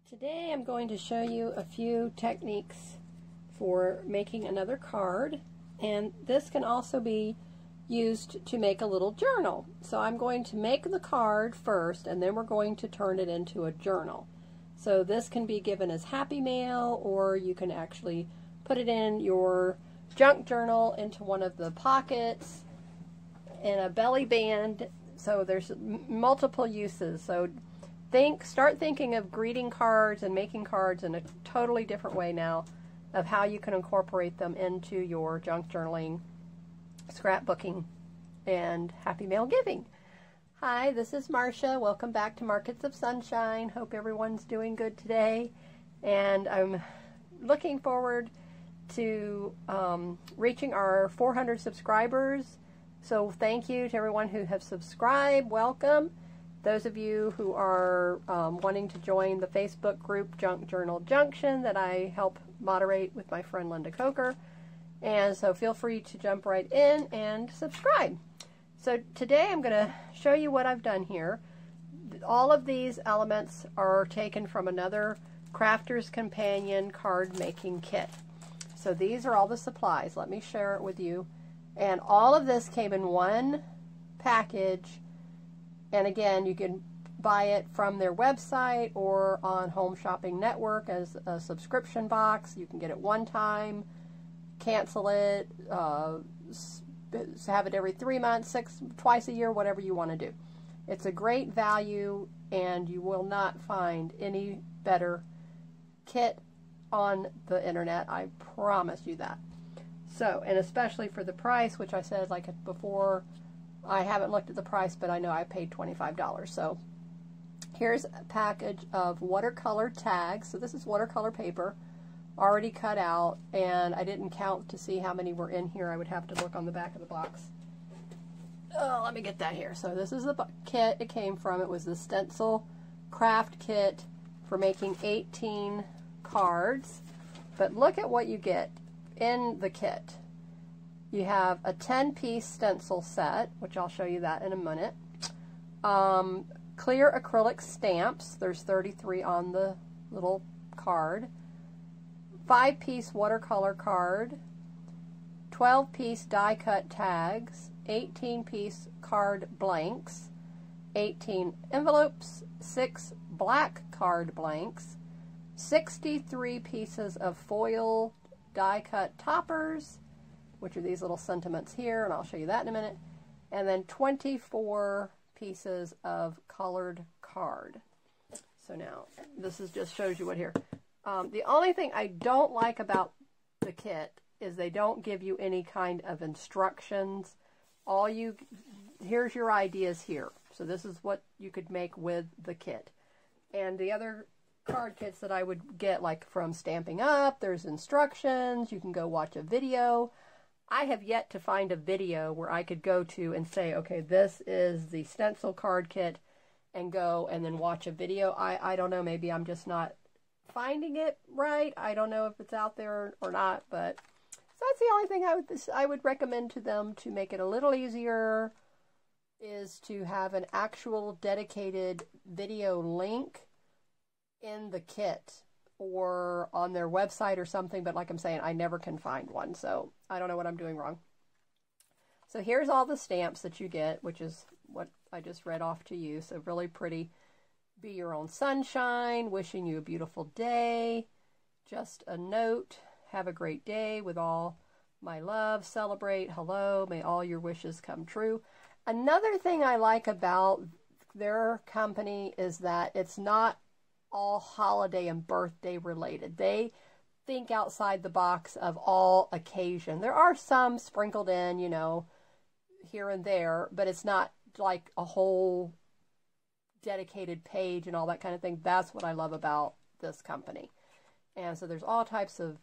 Today I'm going to show you a few techniques for making another card, and this can also be used to make a little journal. So I'm going to make the card first, and then we're going to turn it into a journal. So this can be given as happy mail, or you can actually put it in your junk journal into one of the pockets, in a belly band. So there's multiple uses. So start thinking of greeting cards and making cards in a totally different way now of how you can incorporate them into your junk journaling, scrapbooking, and happy mail giving. Hi, this is Marsha. Welcome back to Markets of Sunshine. Hope everyone's doing good today. And I'm looking forward to reaching our 400 subscribers. So thank you to everyone who have subscribed. Welcome. Those of you who are wanting to join the Facebook group Junk Journal Junction that I help moderate with my friend Linda Coker. And so feel free to jump right in and subscribe. So today I'm going to show you what I've done here. All of these elements are taken from another Crafter's Companion card making kit. So these are all the supplies. Let me share it with you. And all of this came in one package. And again, you can buy it from their website or on Home Shopping Network as a subscription box. You can get it one time, cancel it, have it every 3 months, twice a year, whatever you want to do. It's a great value, and you will not find any better kit on the internet. I promise you that. So, and especially for the price, which I said like before, I haven't looked at the price, but I know I paid $25. So here's a package of watercolor tags. So this is watercolor paper already cut out, and I didn't count to see how many were in here. I would have to look on the back of the box. Oh, let me get that here. So this is the kit it came from. It was the Stencil craft kit for making 18 cards. But look at what you get in the kit. You have a 10-piece stencil set, which I'll show you that in a minute. Clear acrylic stamps. There's 33 on the little card. 5-piece watercolor card. 12-piece die-cut tags. 18-piece card blanks. 18 envelopes. 6 black card blanks. 63 pieces of foil die-cut toppers, which are these little sentiments here, and I'll show you that in a minute, and then 24 pieces of colored card. So now, this is just shows you what here. The only thing I don't like about the kit is they don't give you any kind of instructions. Here's your ideas here. So this is what you could make with the kit. And the other card kits that I would get, like from Stamping Up, there's instructions, you can go watch a video. I have yet to find a video where I could go to and say, okay, this is the stencil card kit, and go and then watch a video. I don't know, maybe I'm just not finding it right. I don't know if it's out there or not, but so that's the only thing I would recommend to them to make it a little easier, is to have an actual dedicated video link in the kit or on their website or something, but like I'm saying, I never can find one, so I don't know what I'm doing wrong. So here's all the stamps that you get, which is what I just read off to you. So really pretty. Be your own sunshine, wishing you a beautiful day, just a note, have a great day with all my love, celebrate, hello, may all your wishes come true. Another thing I like about their company is that it's not all holiday and birthday related. They think outside the box of all occasion. There are some sprinkled in, you know, here and there, but it's not like a whole dedicated page and all that kind of thing. That's what I love about this company. And so there's all types of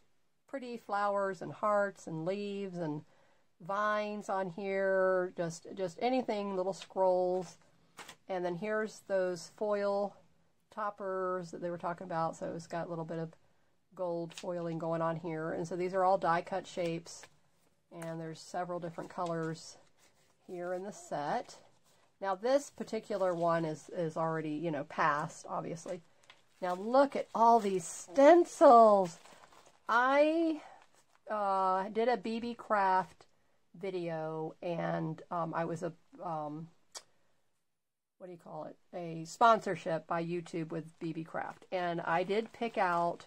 pretty flowers and hearts and leaves and vines on here, just anything, little scrolls. And then here's those foil toppers that they were talking about. So it's got a little bit of gold foiling going on here. And so these are all die cut shapes, and there's several different colors here in the set. Now this particular one is already, you know, passed, obviously. Now look at all these stencils. I did a BB Craft video, and I was a, what do you call it? A sponsorship by YouTube with BB Craft. And I did pick out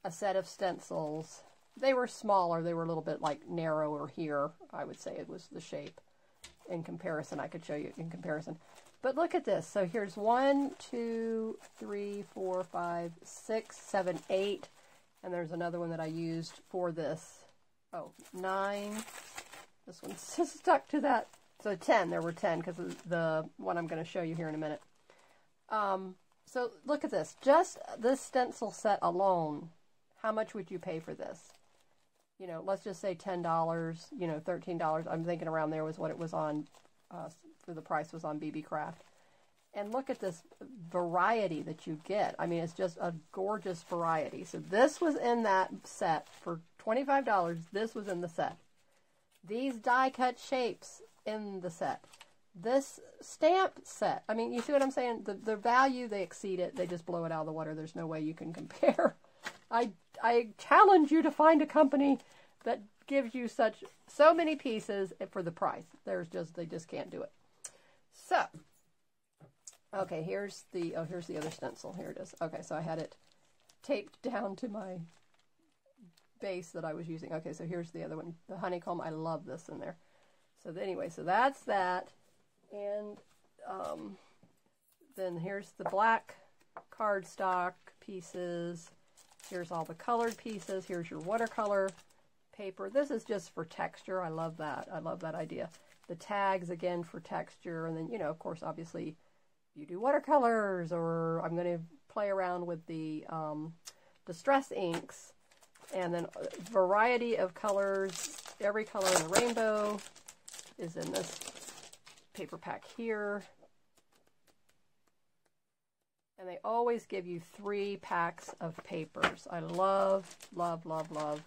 a set of stencils. They were smaller. They were a little bit like narrower here. I would say it was the shape in comparison. I could show you in comparison. But look at this. So here's 1, 2, 3, 4, 5, 6, 7, 8. And there's another one that I used for this. Oh, 9. This one's just stuck to that. So 10. There were 10 because of the one I'm going to show you here in a minute. So look at this. Just this stencil set alone. How much would you pay for this? You know, let's just say $10, you know, $13. I'm thinking around there was what it was on, for the price was on BB Craft. And look at this variety that you get. I mean, it's just a gorgeous variety. So this was in that set for $25. This was in the set. These die-cut shapes in the set. This stamp set. I mean, you see what I'm saying? The value, they exceed it. They just blow it out of the water. There's no way you can compare. I challenge you to find a company that gives you so many pieces for the price. They just can't do it. So, okay, here's the other stencil. Here it is. Okay, so I had it taped down to my base that I was using. Okay, so here's the other one, the honeycomb. I love this in there. So anyway, so that's that. And then here's the black cardstock pieces. Here's all the colored pieces. Here's your watercolor paper. This is just for texture. I love that. I love that idea. The tags, again, for texture. And then, you know, of course, obviously, you do watercolors, or I'm going to play around with the distress inks. And then a variety of colors. Every color in the rainbow is in this paper pack here. And they always give you 3 packs of papers. I love, love, love, love.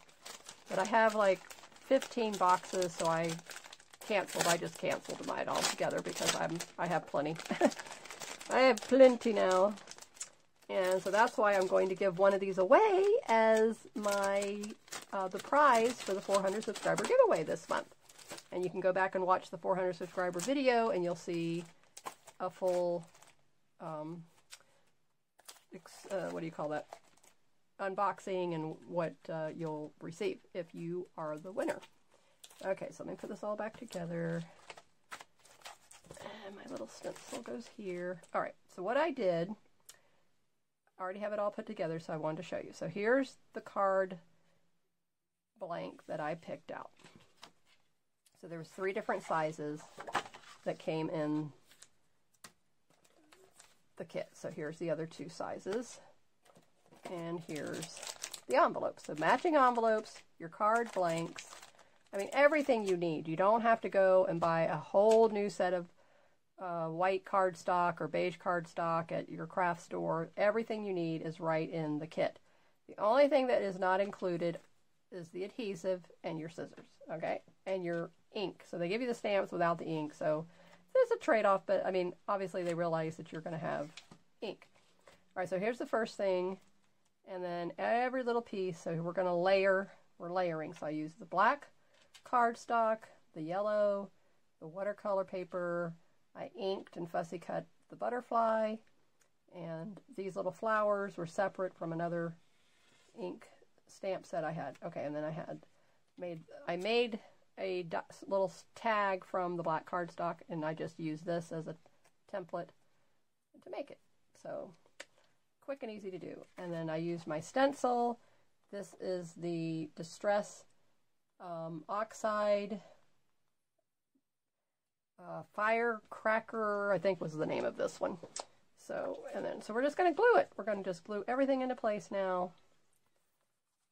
But I have like 15 boxes, so I canceled. I just canceled mine altogether because I have plenty. I have plenty now. And so that's why I'm going to give one of these away as my the prize for the 400 subscriber giveaway this month. And you can go back and watch the 400 subscriber video, and you'll see a full what do you call that? Unboxing and what you'll receive if you are the winner. Okay, so let me put this all back together. And my little stencil goes here. All right, so what I did, I already have it all put together, so I wanted to show you. So here's the card blank that I picked out. So there was 3 different sizes that came in the kit. So here's the other 2 sizes, and here's the envelopes. So matching envelopes, your card blanks. I mean, everything you need. You don't have to go and buy a whole new set of white cardstock or beige cardstock at your craft store. Everything you need is right in the kit. The only thing that is not included is the adhesive and your scissors, okay, and your ink. So they give you the stamps without the ink, so there's a trade-off, but I mean, obviously they realize that you're going to have ink. All right, so here's the first thing, and then every little piece. So we're going to layer. We're layering. So I use the black cardstock, the yellow, the watercolor paper. I inked and fussy cut the butterfly, and these little flowers were separate from another ink stamp set I had. Okay, and then I made a little tag from the black cardstock, and I just used this as a template to make it. So quick and easy to do. And then I used my stencil. This is the Distress Oxide Firecracker, I think was the name of this one. So, so we're just going to glue it. We're going to just glue everything into place now.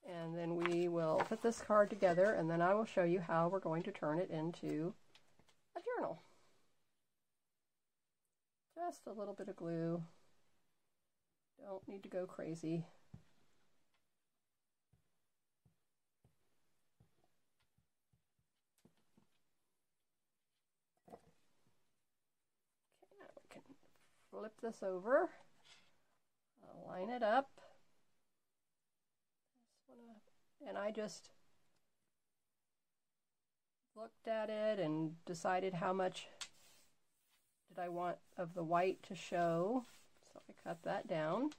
And then we will put this card together, and then I will show you how we're going to turn it into a journal. Just a little bit of glue. Don't need to go crazy. Okay, now we can flip this over. line it up. And I just looked at it and decided how much did I want of the white to show. So I cut that down.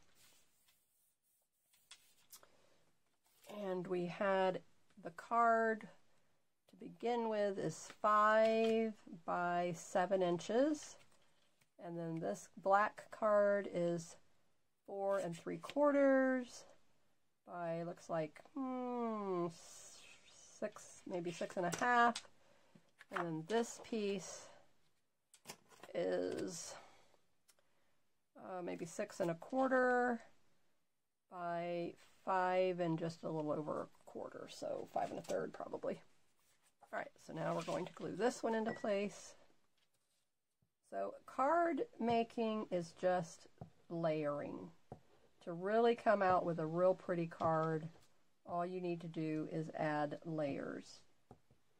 And we had the card to begin with is 5 by 7 inches. And then this black card is 4 3/4 by, looks like 6, maybe 6.5. And then this piece is maybe 6 1/4 by 5 and just a little over 1/4, so 5 1/3 probably. All right, so now we're going to glue this one into place. So card making is just layering. To really come out with a real pretty card, all you need to do is add layers.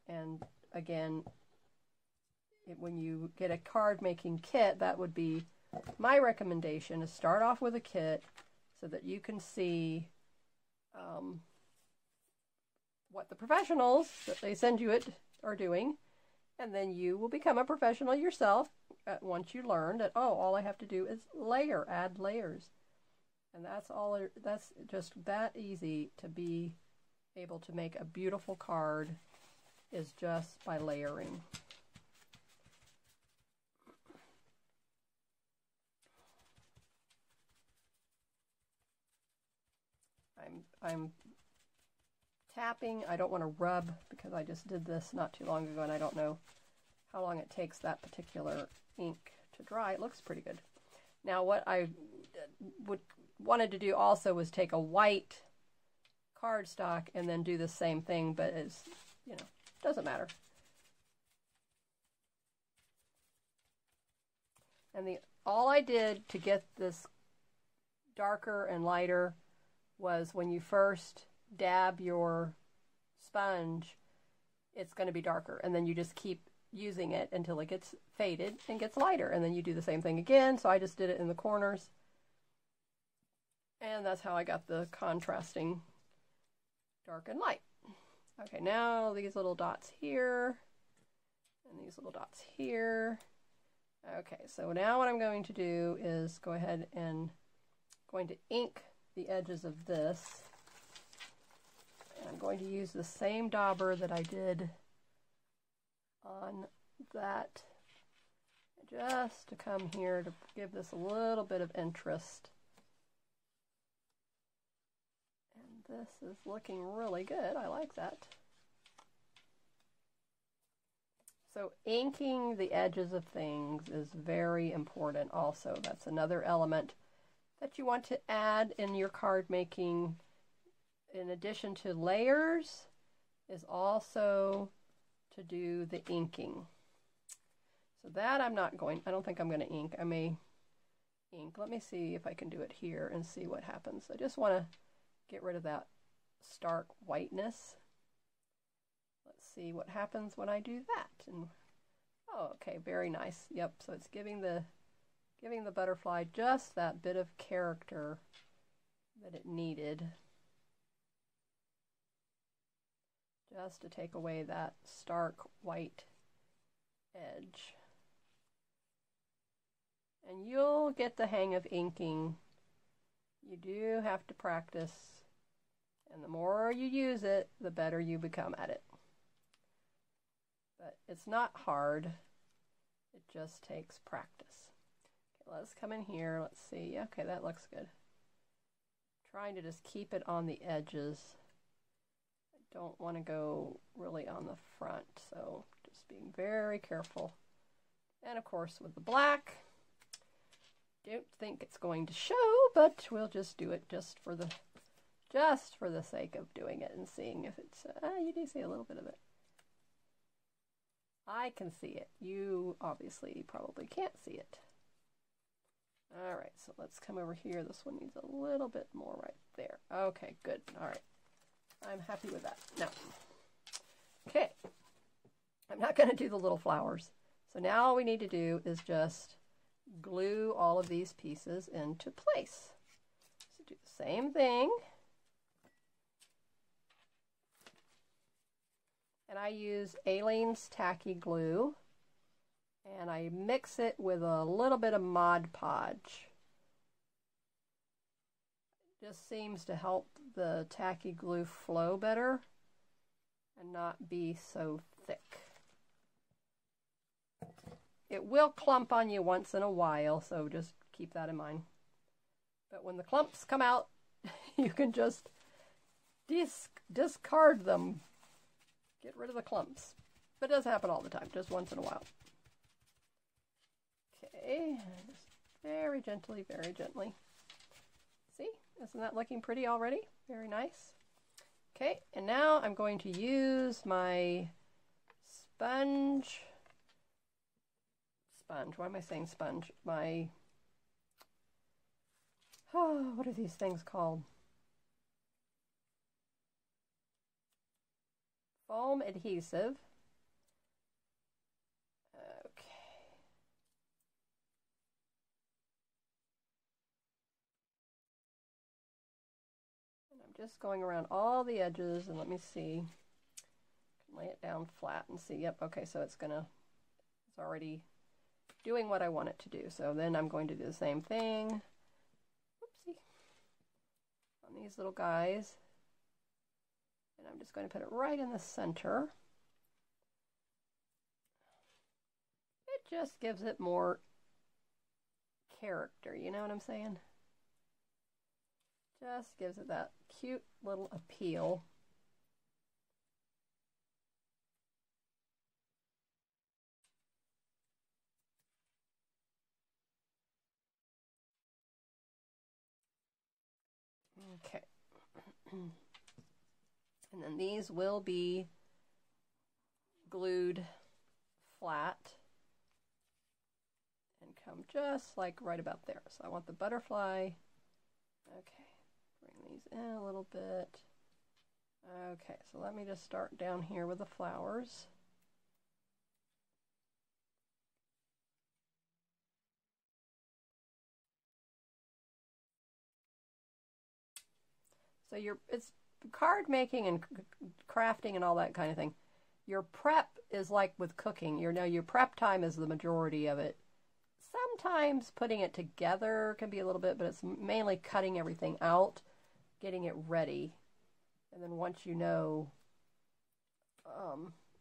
And again, when you get a card making kit, that would be my recommendation, is start off with a kit so that you can see what the professionals that they send you it are doing, and then you will become a professional yourself once you learn that, oh, all I have to do is layer, add layers. And that's all. That's just that easy to be able to make a beautiful card, is just by layering. I'm tapping. I don't want to rub because I just did this not too long ago and I don't know how long it takes that particular ink to dry. It looks pretty good. Now what I wanted to do also was take a white cardstock and then do the same thing, but it's, you know, doesn't matter. And all I did to get this darker and lighter was when you first dab your sponge, it's going to be darker, and then you just keep using it until it gets faded and gets lighter, and then you do the same thing again. So I just did it in the corners, and that's how I got the contrasting dark and light. Okay, now these little dots here and these little dots here. Okay, so now what I'm going to do is go ahead and going to ink the edges of this. And I'm going to use the same dauber that I did on that, just to come here to give this a little bit of interest. And this is looking really good. I like that. So inking the edges of things is very important also. That's another element that you want to add in your card making, in addition to layers, is also to do the inking. So that I don't think I'm going to ink. I may ink. Let me see if I can do it here and see what happens. I just want to get rid of that stark whiteness. Let's see what happens when I do that. And oh, okay, very nice. Yep, so it's giving the butterfly just that bit of character that it needed, just to take away that stark white edge. And you'll get the hang of inking. You do have to practice, and the more you use it, the better you become at it. But it's not hard, it just takes practice. Okay, let's come in here, let's see. Okay, that looks good. Trying to just keep it on the edges. I don't want to go really on the front, so just being very careful. And of course with the black, don't think it's going to show, but we'll just do it just for the sake of doing it and seeing if it's, you do see a little bit of it. I can see it. You obviously probably can't see it. All right, so let's come over here. This one needs a little bit more right there. Okay, good. All right. I'm happy with that. Now, okay. I'm not going to do the little flowers. So now all we need to do is just glue all of these pieces into place. do the same thing. And I use Aleene's Tacky Glue. And I mix it with a little bit of Mod Podge. It just seems to help the tacky glue flow better and not be so thick. It will clump on you once in a while, so just keep that in mind. But when the clumps come out, you can just discard them. Get rid of the clumps. But it does happen all the time, just once in a while. Okay, just very gently, very gently. See, isn't that looking pretty already? Very nice. Okay, and now I'm going to use my sponge. Why am I saying sponge? My, what are these things called? Foam adhesive. Okay. And I'm just going around all the edges, and let me see. I can lay it down flat and see. Yep, okay, so it's already doing what I want it to do. So then I'm going to do the same thing. Oopsie. On these little guys. And I'm just going to put it right in the center. It just gives it more character, you know what I'm saying? Just gives it that cute little appeal. Okay. And then these will be glued flat and come just like right about there. So I want the butterfly. Okay, bring these in a little bit. Okay, so let me just start down here with the flowers. So it's card making and crafting and all that kind of thing. Your prep is like with cooking. Your prep time is the majority of it. Sometimes putting it together can be a little bit, but it's mainly cutting everything out, getting it ready. And then once you know,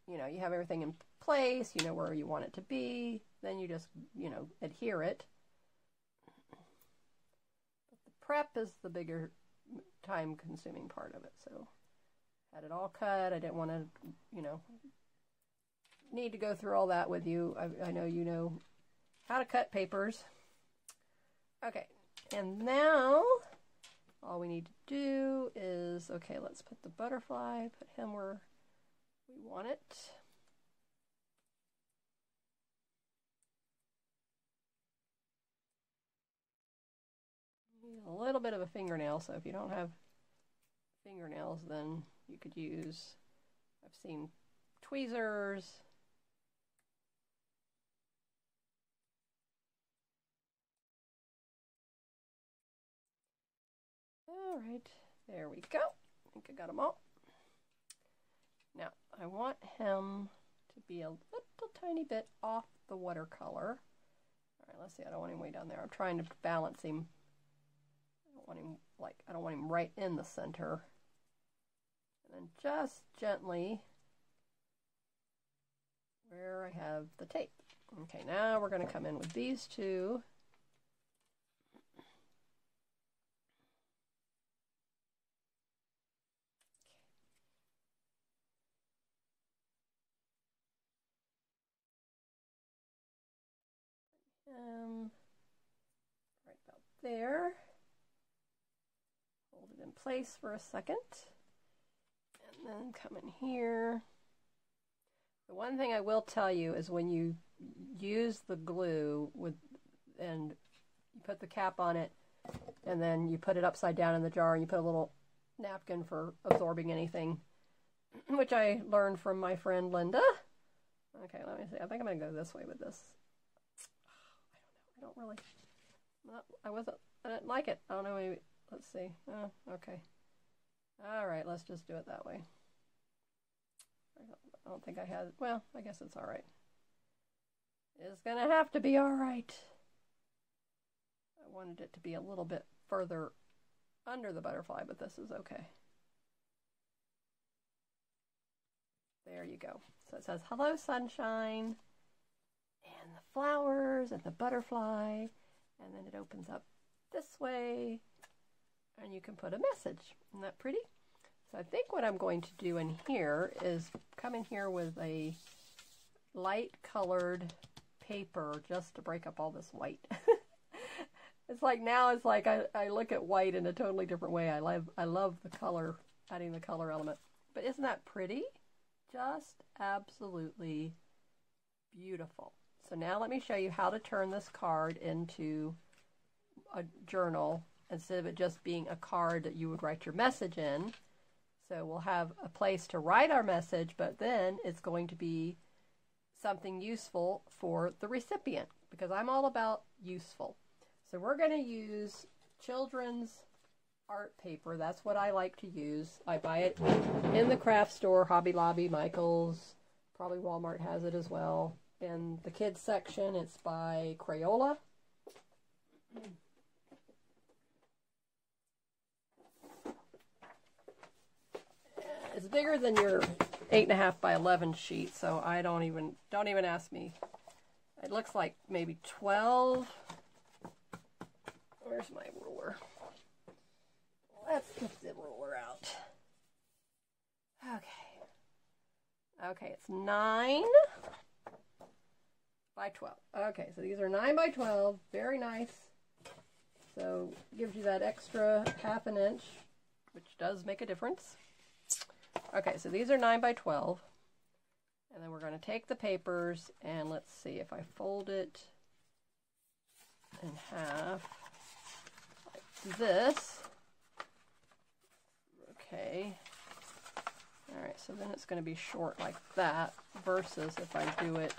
you have everything in place, you know where you want it to be, then you just, adhere it. But the prep is the bigger time-consuming part of it. So had it all cut. I didn't want to, need to go through all that with you. I know you know how to cut papers. Okay, and now all we need to do is, okay, let's put the butterfly, put him where we want it. A little bit of a fingernail, so if you don't have fingernails, then you could use, I've seen tweezers. All right, there we go. I think I got them all. Now, I want him to be a little tiny bit off the watercolor. All right, let's see, I don't want him way down there. I'm trying to balance him. I don't want him right in the center. And then just gently where I have the tape. Okay, now we're going to come in with these two. Right about there. Hold it in place for a second. And then come in here. The one thing I will tell you is when you use the glue and you put the cap on it and then you put it upside down in the jar and you put a little napkin for absorbing anything, which I learned from my friend Linda. Okay, let me see. I think I'm going to go this way with this. I don't know. I don't really... I didn't like it. I don't know. Maybe Let's see. Oh, okay. All right, let's just do it that way. I don't think I had, well, I guess it's all right. It's going to have to be all right. I wanted it to be a little bit further under the butterfly, but this is okay. There you go. So it says, hello, sunshine, and the flowers, and the butterfly, and then it opens up this way, and you can put a message. Isn't that pretty? So I think what I'm going to do in here is come in here with a light colored paper just to break up all this white. It's like now it's like I look at white in a totally different way. I love the color, adding the color element. But isn't that pretty? Just absolutely beautiful. So now let me show you how to turn this card into a journal instead of it just being a card that you would write your message in. So we'll have a place to write our message, but then it's going to be something useful for the recipient, because I'm all about useful. So we're going to use children's art paper. That's what I like to use. I buy it in the craft store, Hobby Lobby, Michael's, probably Walmart has it as well. In the kids section, it's by Crayola. It's bigger than your 8.5 by 11 sheet, so I don't even ask me. It looks like maybe 12. Where's my ruler? Let's get the ruler out. Okay. Okay, it's 9 by 12. Okay, so these are 9 by 12. Very nice. So gives you that extra ½ inch, which does make a difference. Okay, so these are 9 by 12. And then we're going to take the papers and let's see if I fold it in half like this. Okay. All right, so then it's going to be short like that versus if I do it,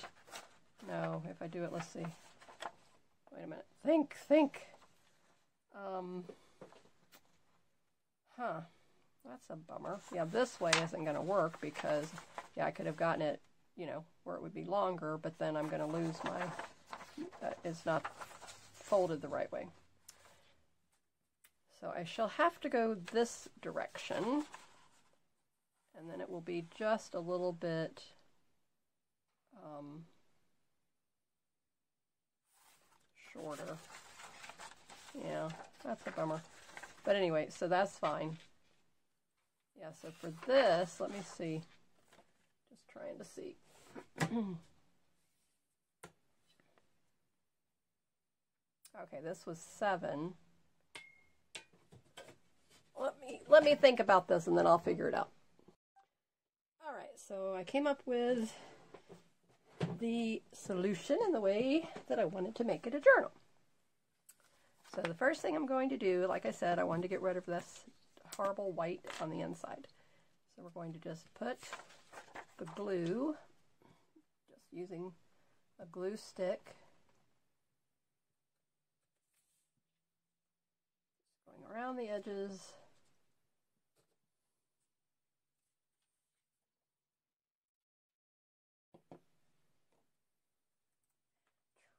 no, if I do it, let's see. Wait a minute. Think. That's a bummer. Yeah, this way isn't going to work because, yeah, I could have gotten it, you know, where it would be longer, but then I'm going to lose my, it's not folded the right way. So I shall have to go this direction, and then it will be just a little bit shorter. Yeah, that's a bummer. But anyway, so that's fine. Yeah, so for this, let me see. Just trying to see. Okay, this was 7. Let me think about this and then I'll figure it out. All right, so I came up with the solution in the way that I wanted to make it a journal. So the first thing I'm going to do, like I said, I wanted to get rid of this horrible white on the inside. So we're going to just put the glue, just using a glue stick, going around the edges.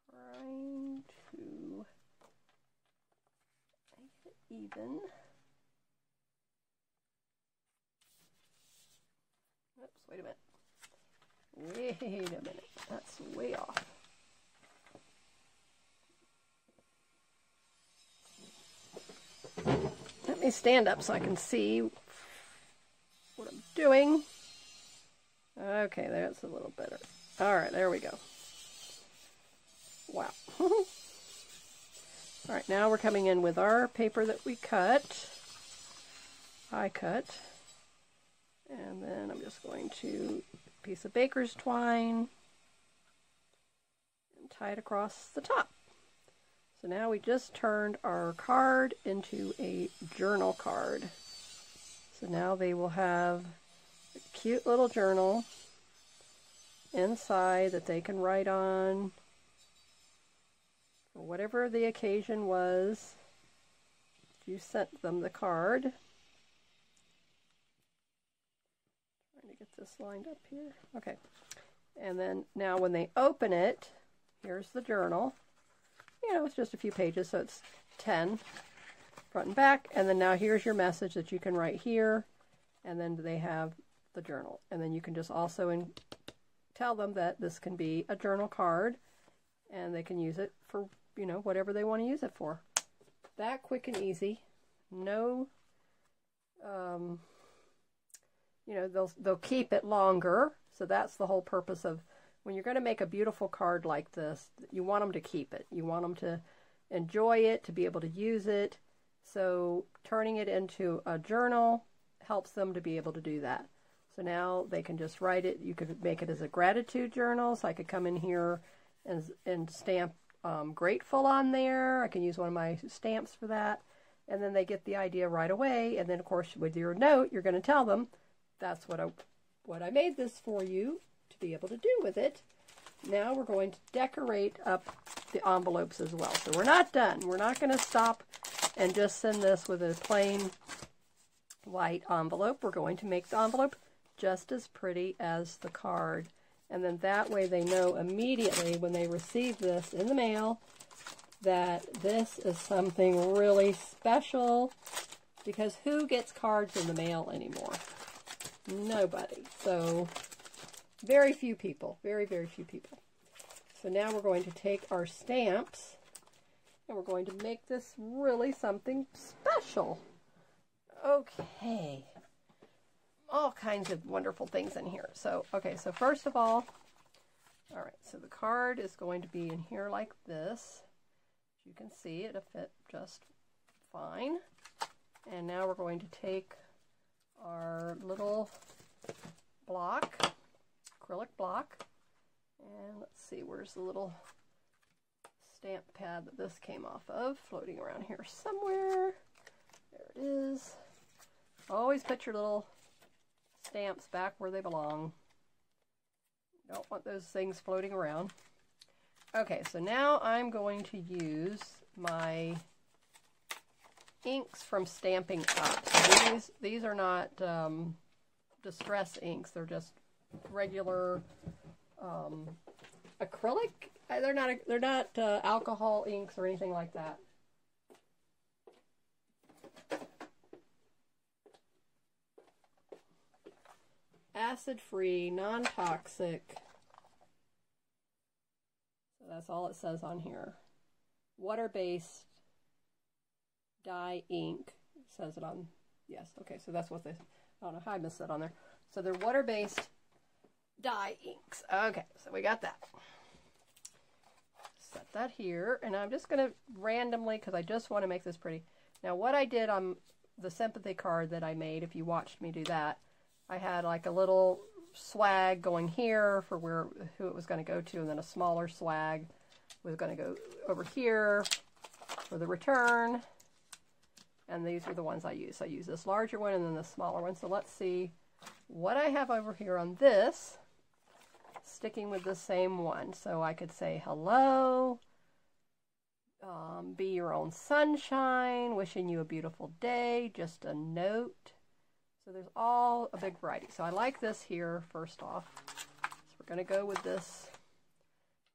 Trying to make it even. Oops, wait a minute. Wait a minute. That's way off. Let me stand up so I can see what I'm doing. Okay, that's a little better. All right, there we go. Wow. All right, now we're coming in with our paper that we cut. I cut. And then I'm just going to piece of baker's twine and tie it across the top. So now we just turned our card into a journal card. So now they will have a cute little journal inside that they can write on for whatever the occasion was. you sent them the card. Trying to get this lined up here. Okay. And then now when they open it, here's the journal. You know, it's just a few pages, so it's 10 front and back. And then now here's your message that you can write here. And then they have the journal. And then you can just also tell them that this can be a journal card. And they can use it for, you know, whatever they want to use it for. That quick and easy. No, you know, they'll keep it longer. So that's the whole purpose of when you're going to make a beautiful card like this, you want them to keep it. You want them to enjoy it, to be able to use it. So turning it into a journal helps them to be able to do that. So now they can just write it. You could make it as a gratitude journal. So I could come in here and stamp grateful on there. I can use one of my stamps for that. And then they get the idea right away. And then, of course, with your note, you're going to tell them, that's what I made this for you to be able to do with it. Now we're going to decorate up the envelopes as well. So we're not done. We're not going to stop and just send this with a plain white envelope. We're going to make the envelope just as pretty as the card. And then that way they know immediately when they receive this in the mail that this is something really special, because who gets cards in the mail anymore? Nobody. So very few people, very, very few people. So now we're going to take our stamps and we're going to make this really something special. Okay. All kinds of wonderful things in here. So, okay, so first of all right, so the card is going to be in here like this. As you can see, it'll fit just fine. And now we're going to take our little block, acrylic block, and let's see, where's the little stamp pad that this came off of? Floating around here somewhere. There it is. Always put your little stamps back where they belong. Don't want those things floating around. Okay, so now I'm going to use my inks from Stamping Up. So these are not distress inks. They're just regular acrylic. They're not alcohol inks or anything like that. Acid-free, non-toxic. So that's all it says on here. Water-based dye ink. It says it on, yes, okay, so that's what they, I don't know how I missed that on there. So they're water-based dye inks. Okay, so we got that. Set that here, and I'm just going to randomly, because I just want to make this pretty. Now what I did on the sympathy card that I made, if you watched me do that, I had like a little swag going here for who it was going to go to, and then a smaller swag was going to go over here for the return. And these are the ones I use. I use this larger one and then the smaller one. So let's see what I have over here on this, sticking with the same one. So I could say hello, be your own sunshine, wishing you a beautiful day, just a note. So there's all a big variety. So I like this here first off. So we're going to go with this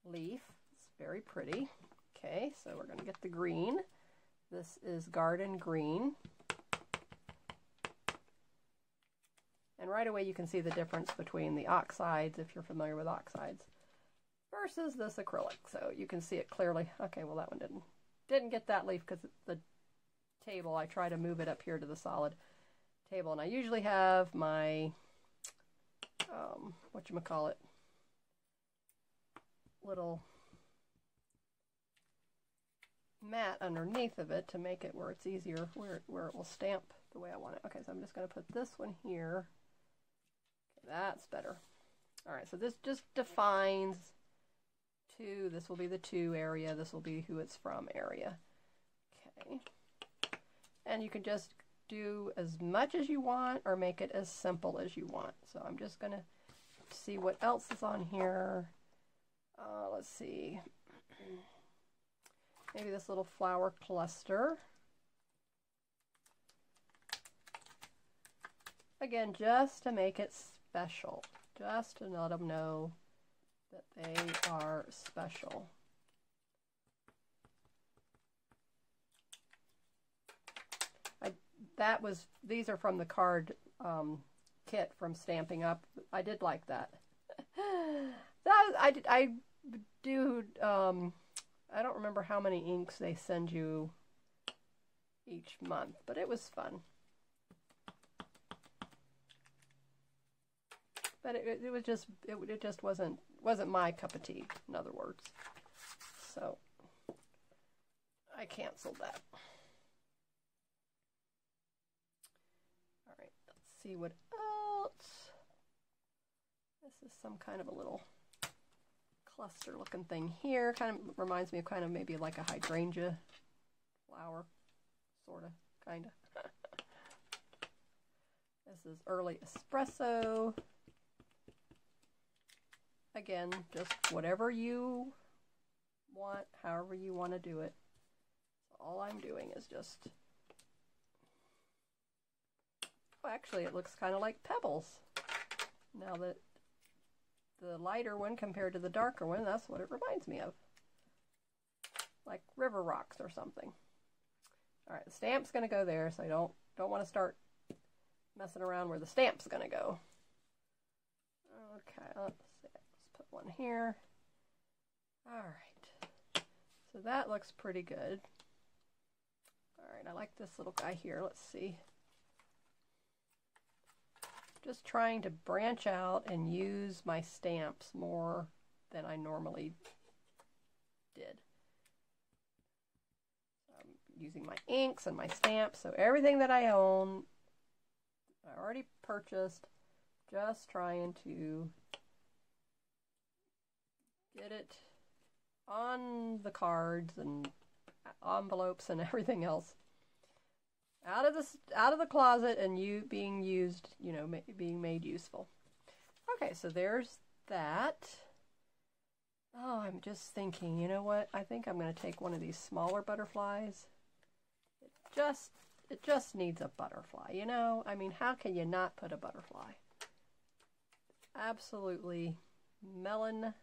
leaf. It's very pretty. Okay, so we're going to get the green. This is garden green. And right away you can see the difference between the oxides, if you're familiar with oxides, versus this acrylic. So you can see it clearly. Okay, well that one didn't get that leaf because the table, I try to move it up here to the solid table, and I usually have my whatchamacallit, little mat underneath of it to make it where it's easier, where it will stamp the way I want it. Okay, so I'm just going to put this one here. Okay, that's better. Alright, so this just defines two. This will be the to area, this will be who it's from area. Okay, and you can just do as much as you want or make it as simple as you want. So I'm just going to see what else is on here. Let's see. Maybe this little flower cluster. Again, just to make it special. Just to let them know that they are special. These are from the card kit from Stamping Up. I did like that. I don't remember how many inks they send you each month, but it was fun. But it just wasn't my cup of tea, in other words. So I canceled that. All right, let's see what else. This is some kind of a little cluster looking thing here. Kind of reminds me of kind of maybe like a hydrangea flower, sort of, kind of. This is Early Espresso. Again, just whatever you want, however you want to do it. So all I'm doing is just... Well, actually, it looks kind of like pebbles. Now that the lighter one compared to the darker one, that's what it reminds me of. Like river rocks or something. All right, the stamp's going to go there, so I don't want to start messing around where the stamp's going to go. Okay, let's see. Let's put one here. All right. So that looks pretty good. All right, I like this little guy here. Let's see. Just trying to branch out and use my stamps more than I normally did. I'm using my inks and my stamps, so everything that I own, I already purchased, just trying to get it on the cards and envelopes and everything else. Out of the closet and being used, you know, being made useful. Okay, so there's that. Oh, I'm just thinking, you know what? I think I'm going to take one of these smaller butterflies. It just needs a butterfly, you know? I mean, how can you not put a butterfly? Absolutely melon.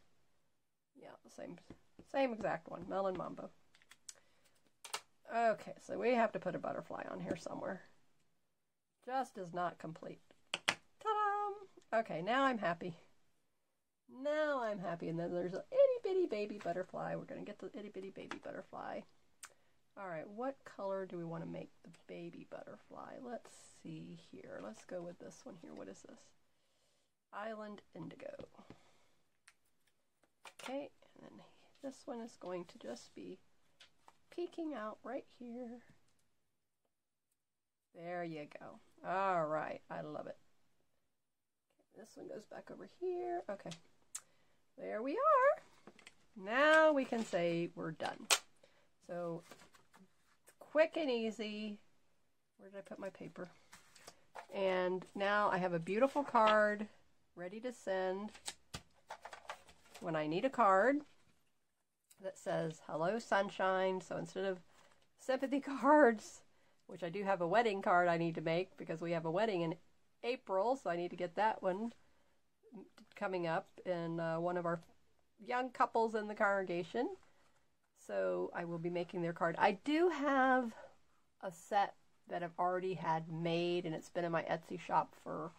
Yeah, same exact one, Melon Mambo. Okay, so we have to put a butterfly on here somewhere. Just is not complete. Ta-da! Okay, now I'm happy. Now I'm happy. And then there's an itty-bitty baby butterfly. We're going to get the itty-bitty baby butterfly. All right, what color do we want to make the baby butterfly? Let's see here. Let's go with this one here. What is this? Island Indigo. Okay, and then this one is going to just be peeking out right here. There you go. All right, I love it. Okay, this one goes back over here. Okay, there we are. Now we can say we're done. So quick and easy. Where did I put my paper? And now I have a beautiful card ready to send when I need a card that says, hello sunshine. So instead of sympathy cards, which I do have a wedding card I need to make because we have a wedding in April, so I need to get that one coming up in one of our young couples in the congregation. So I will be making their card. I do have a set that I've already had made, and it's been in my Etsy shop for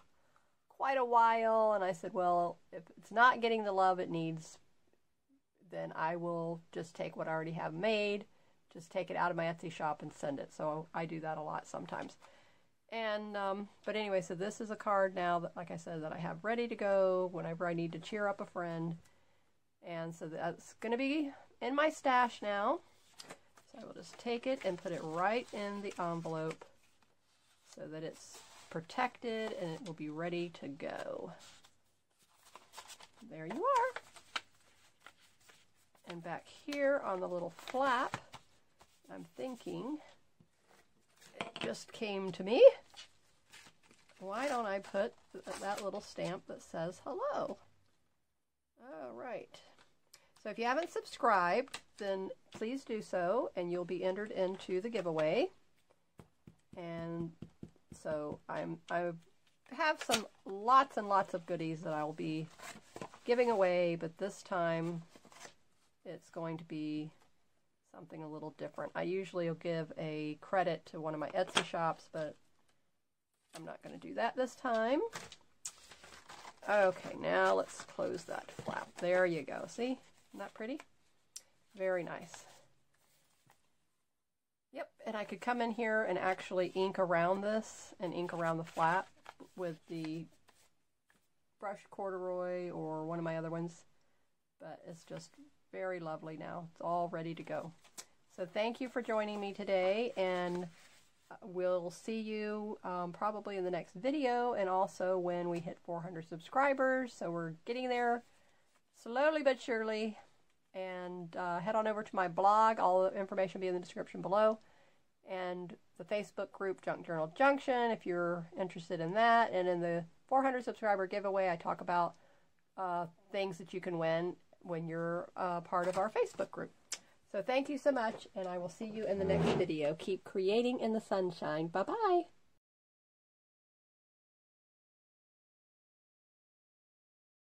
quite a while, and I said, well, if it's not getting the love it needs, then I will just take what I already have made, just take it out of my Etsy shop and send it. So I do that a lot sometimes. And, but anyway, so this is a card now that, like I said, that I have ready to go whenever I need to cheer up a friend. And so that's going to be in my stash now. So I will just take it and put it right in the envelope so that it's protected and it will be ready to go. There you are. And back here on the little flap, I'm thinking, it just came to me, why don't I put that little stamp that says hello? All right. So if you haven't subscribed, then please do so, and you'll be entered into the giveaway. And so I've have some lots and lots of goodies that I will be giving away, but this time it's going to be something a little different. I usually will give a credit to one of my Etsy shops, but I'm not going to do that this time. Okay, now let's close that flap. There you go. See? Isn't that pretty? Very nice. Yep, and I could come in here and actually ink around this and ink around the flap with the brushed corduroy or one of my other ones, but it's just very lovely now. It's all ready to go. So thank you for joining me today, and we'll see you probably in the next video, and also when we hit 400 subscribers. So we're getting there slowly but surely. And head on over to my blog. All the information will be in the description below. And the Facebook group Junk Journal Junction if you're interested in that. And in the 400 subscriber giveaway, I talk about things that you can win when you're part of our Facebook group. So thank you so much, and I will see you in the next video. Keep creating in the sunshine. Bye-bye.